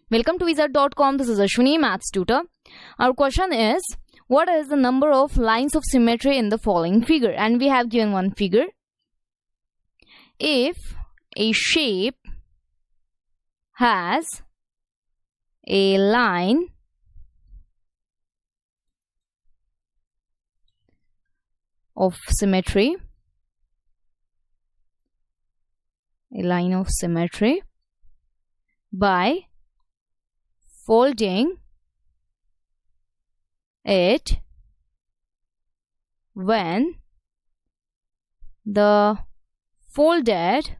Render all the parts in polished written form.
Welcome to wizard.com. This is Ashwini, Maths tutor. Our question is, what is the number of lines of symmetry in the following figure? And we have given one figure. If a shape has a line of symmetry, by folding it when the folded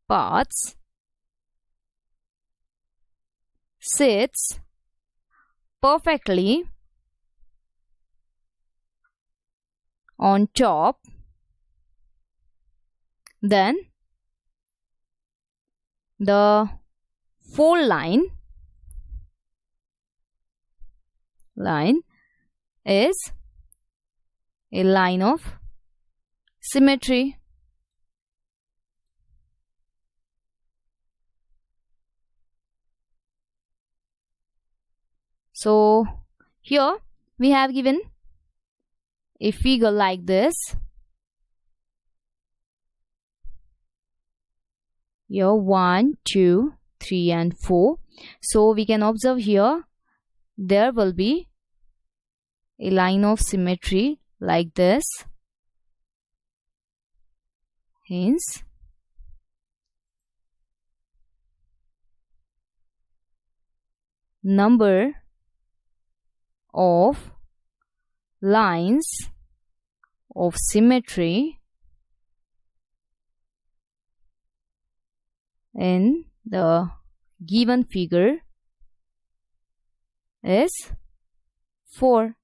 parts sits perfectly on top, then the fold line is a line of symmetry. So here we have given a figure like this. Here 1, 2, 3 and 4. So we can observe here there will be a line of symmetry like this. Hence number of lines of symmetry in the given figure is 4.